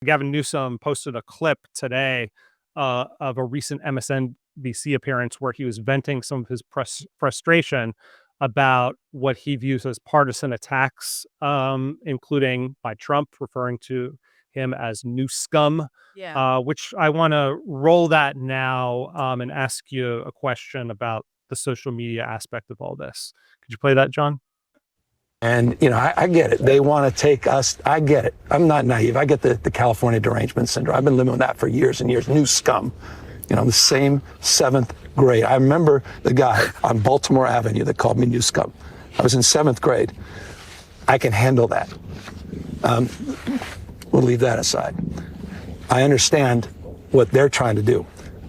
Gavin Newsom posted a clip today of a recent MSNBC appearance where he was venting some of his frustration about what he views as partisan attacks, including by Trump, referring to him as new scum, Yeah. which I want to roll that now and ask you a question about the social media aspect of all this. Could you play that, John? And, I get it. They want to take us. I get it. I'm not naive. I get the California derangement syndrome. I've been living with that for years and years. New scum. The same seventh grade. I remember the guy on Baltimore Avenue that called me new scum. I was in seventh grade. I can handle that. We'll leave that aside. I understand what they're trying to do.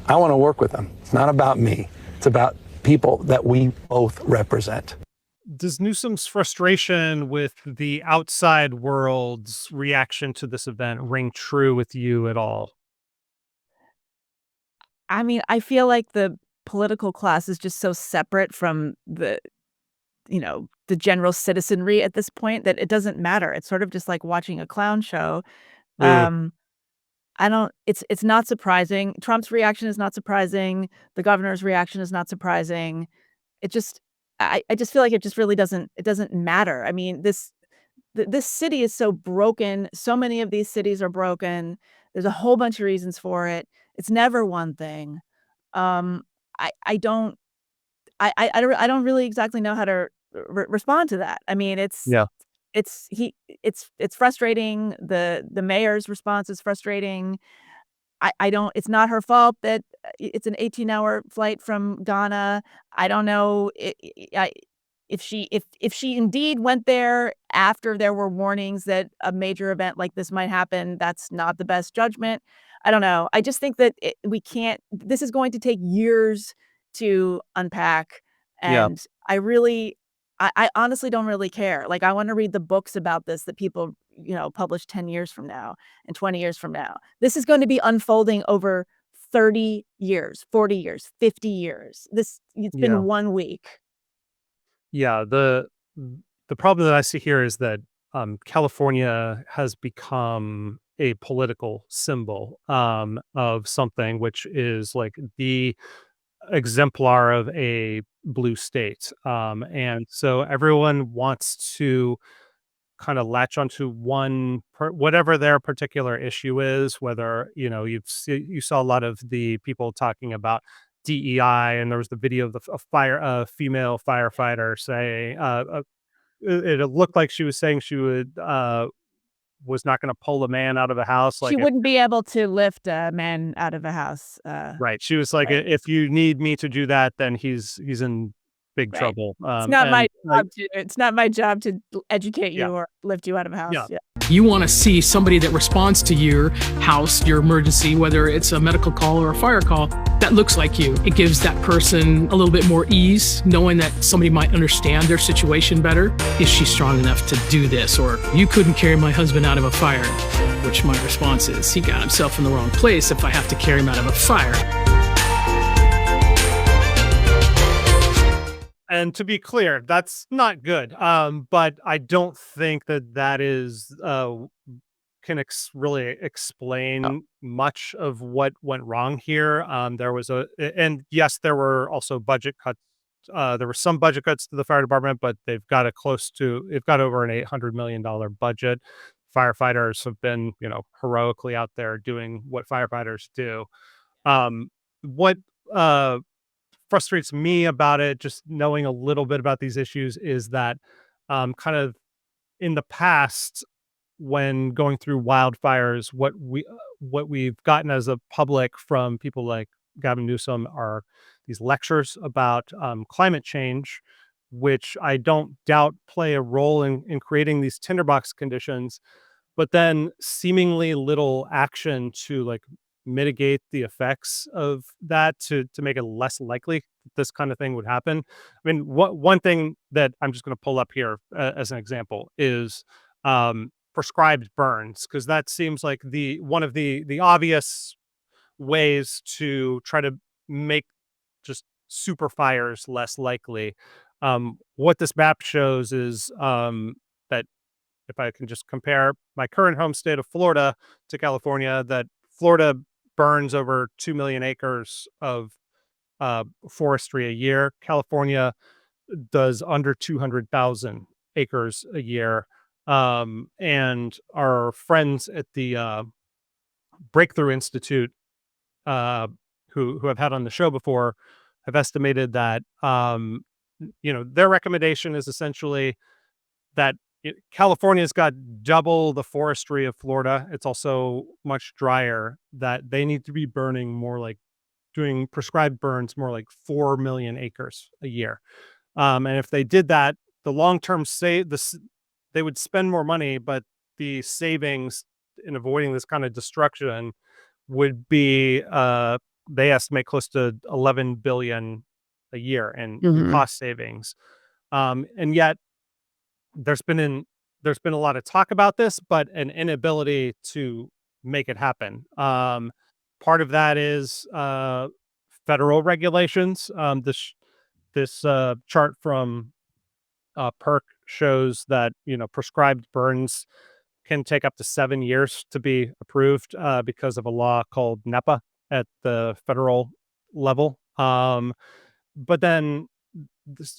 I want to work with them. It's not about me. It's about people that we both represent. Does Newsom's frustration with the outside world's reaction to this event ring true with you at all? I mean, I feel like the political class is just so separate from the general citizenry at this point that it doesn't matter. It's sort of just like watching a clown show. Mm, Um, I don't it's not surprising. Trump's reaction is not surprising. The governor's reaction is not surprising. It just I just feel like it just really doesn't matter. I mean, this city is so broken. So many of these cities are broken. There's a whole bunch of reasons for it. It's never one thing. Um, I don't I don't really exactly know how to respond to that. I mean, yeah. it's frustrating. The mayor's response is frustrating. I don't it's not her fault that it's an 18-hour flight from Ghana. I don't know if she indeed went there after there were warnings that a major event like this might happen. That's not the best judgment. I don't know. I just think that we can't this is going to take years to unpack, Yeah. and I honestly don't really care. Like, I wanna read the books about this that people, publish 10 years from now and 20 years from now. This is going to be unfolding over 30 years, 40 years, 50 years. It's Yeah. been 1 week. Yeah. The problem that I see here is that California has become a political symbol of something which is like the exemplar of a blue state. And so everyone wants to kind of latch onto whatever their particular issue is, whether, you saw a lot of the people talking about DEI, and there was the video of a female firefighter say, it looked like she was saying she was not going to pull a man out of a house. She Like, if, wouldn't be able to lift a man out of a house, right. She was like, right, if you need me to do that, then he's in big right. trouble. It's not my And like, job to educate yeah, you or lift you out of a house, yeah. yeah. You want to see somebody that responds to your house, your emergency, whether it's a medical call or a fire call, that looks like you. It gives that person a little bit more ease, knowing that somebody might understand their situation better. Is she strong enough to do this? Or you couldn't carry my husband out of a fire, which my response is, he got himself in the wrong place if I have to carry him out of a fire. And to be clear, that's not good. But I don't think that is really explain much of what went wrong here. And yes, there were also budget cuts. There were some budget cuts to the fire department, but they've got over an $800 million budget. Firefighters have been, heroically out there doing what firefighters do. What frustrates me about it, just knowing a little bit about these issues, is that kind of in the past, when going through wildfires, what we've gotten as a public from people like Gavin Newsom are these lectures about climate change, which I don't doubt play a role in creating these tinderbox conditions, but then seemingly little action to like mitigate the effects of that, to make it less likely that this kind of thing would happen. I mean, one thing that I'm just going to pull up here as an example is prescribed burns, because that seems like the one of the obvious ways to try to make just super fires less likely. What this map shows is that if I can just compare my current home state of Florida to California, that Florida burns over 2 million acres of forestry a year. California does under 200,000 acres a year. And our friends at the Breakthrough Institute, uh, who I've had on the show before, have estimated that their recommendation is essentially that California's got double the forestry of Florida. It's also much drier. That they need to be burning more, like doing prescribed burns, more like 4 million acres a year. And if they did that, the long term they would spend more money, but the savings in avoiding this kind of destruction would be they estimate close to 11 billion a year in Mhm. cost savings. And yet there's been a lot of talk about this, but an inability to make it happen. Part of that is federal regulations. This chart from Perk shows that prescribed burns can take up to 7 years to be approved because of a law called NEPA at the federal level. But then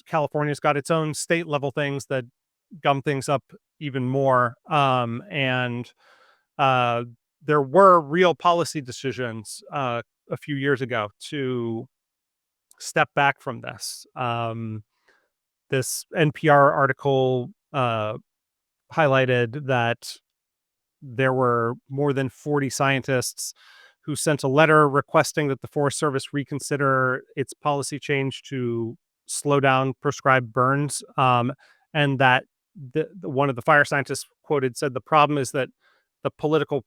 California's got its own state level things that gum things up even more. And uh, there were real policy decisions a few years ago to step back from this. This NPR article highlighted that there were more than 40 scientists who sent a letter requesting that the Forest Service reconsider its policy change to slow down prescribed burns. And that one of the fire scientists quoted said the problem is that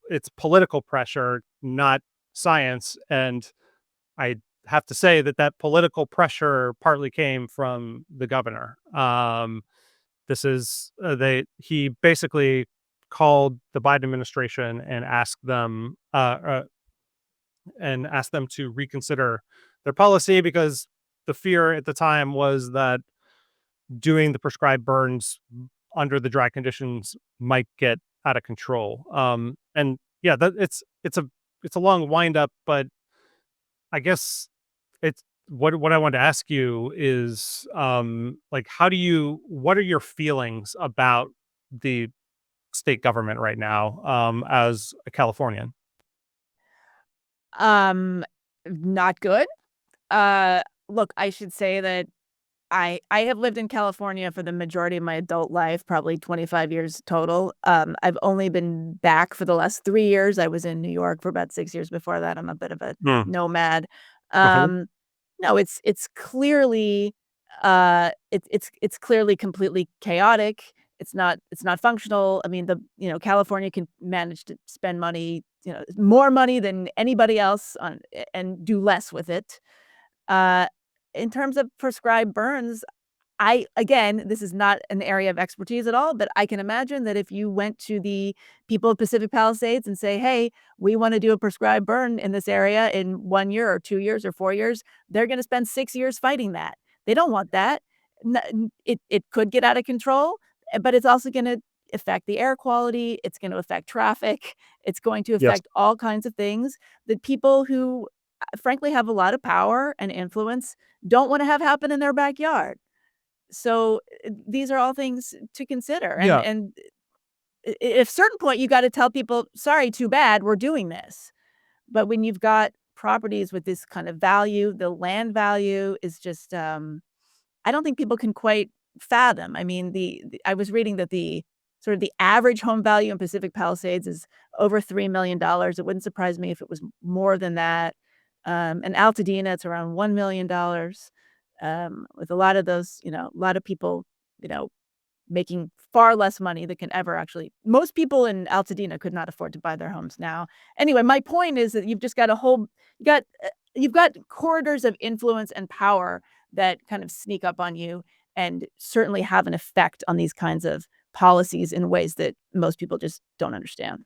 it's political pressure, not science. And I have to say that political pressure partly came from the governor. This is he basically called the Biden administration and asked them to reconsider their policy, because the fear at the time was that doing the prescribed burns under the dry conditions might get out of control. And yeah, it's a long windup, but I guess it's what I wanted to ask you is like, what are your feelings about the state government right now, as a Californian? Um, Not good. Uh, Look, I should say that I have lived in California for the majority of my adult life, probably 25 years total. I've only been back for the last 3 years. I was in New York for about 6 years before that. I'm a bit of a Mm. nomad. Mhm. No, it's clearly, it's clearly completely chaotic. It's not functional. I mean, California can manage to spend money, more money than anybody else and do less with it. Uh, in terms of prescribed burns, again, this is not an area of expertise at all, but I can imagine that if you went to the people of Pacific Palisades and say, "Hey, we wanna do a prescribed burn in this area in 1 year or 2 years or 4 years," they're gonna spend 6 years fighting that. They don't want that. It could get out of control, but it's also gonna affect the air quality, it's gonna affect traffic, it's going to Yes. affect all kinds of things that people who, frankly have a lot of power and influence don't wanna have happen in their backyard. So, these are all things to consider, Yeah. and at a certain point, you gotta tell people, "Sorry, too bad, we're doing this." But when you've got properties with this kind of value, the land value is just, I don't think people can quite fathom. I mean, I was reading that the sort of the average home value in Pacific Palisades is over $3 million. It wouldn't surprise me if it was more than that. In Altadena, it's around $1 million. With a lot of those, a lot of people, you know, making far less money that can ever actually most people in Altadena could not afford to buy their homes now. Anyway, my point is that you've just got a whole you've got corridors of influence and power that kind of sneak up on you and certainly have an effect on these kinds of policies in ways that most people just don't understand.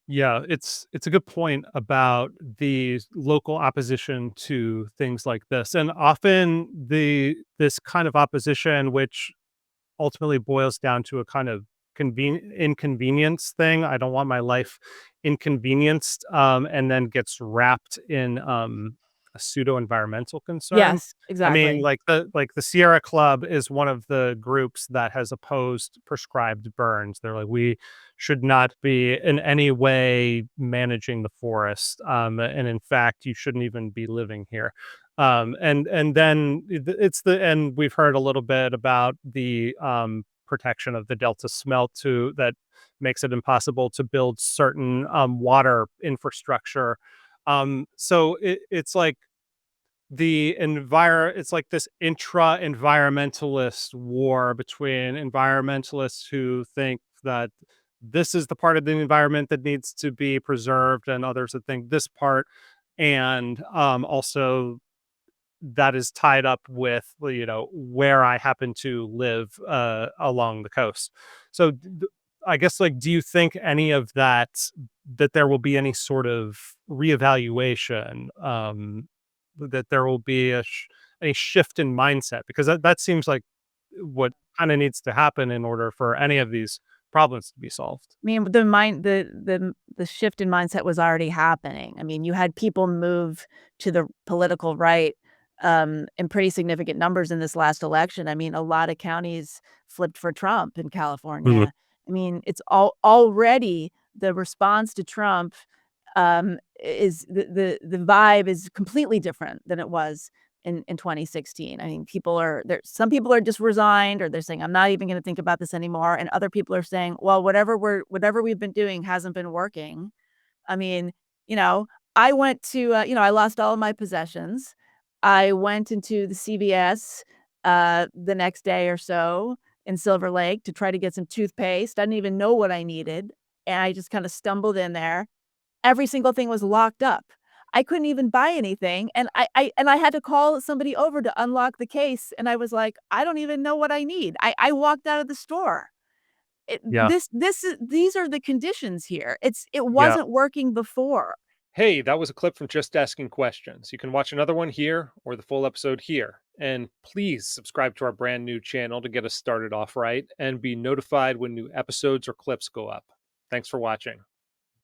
Yeah, it's a good point about the local opposition to things like this. And often this kind of opposition, which ultimately boils down to a kind of inconvenience thing. I don't want my life inconvenienced, and then gets wrapped in a pseudo environmental concern. Yes, I mean, exactly. like the Sierra Club is one of the groups that has opposed prescribed burns. They're like, we should not be in any way managing the forest, and in fact, you shouldn't even be living here. And then and we've heard a little bit about the protection of the Delta smelt too, that makes it impossible to build certain water infrastructure. So it's like it's like this intra-environmentalist war between environmentalists who think that this is the part of the environment that needs to be preserved, and others that think this part, and also that is tied up with, where I happen to live along the coast. So I guess, like, do you think any of that there will be any sort of reevaluation, that there will be a shift in mindset? Because that seems like what kind of needs to happen in order for any of these problems to be solved. I mean, the shift in mindset was already happening. I mean, you had people move to the political right, in pretty significant numbers in this last election. I mean, a lot of counties flipped for Trump in Mhm. California. I mean, it's already the response to Trump, is the vibe is completely different than it was in 2016. I mean, some people are just resigned, or they're saying, "I'm not even gonna think about this anymore," and other people are saying, "Well, whatever we've been doing hasn't been working." I mean, you know, I went to, I lost all of my possessions. I went into the CVS, the next day or so in Silver Lake to try to get some toothpaste. I didn't even know what I needed, and I just kinda stumbled in there. Every single thing was locked up. I couldn't even buy anything, and I had to call somebody over to unlock the case, and I was like, "I don't even know what I need." I walked out of the store. Yeah. These are the conditions here. It Yeah. wasn't working before. Hey, that was a clip from Just Asking Questions. You can watch another one here or the full episode here. And please subscribe to our brand new channel to get us started off right and be notified when new episodes or clips go up. Thanks for watching.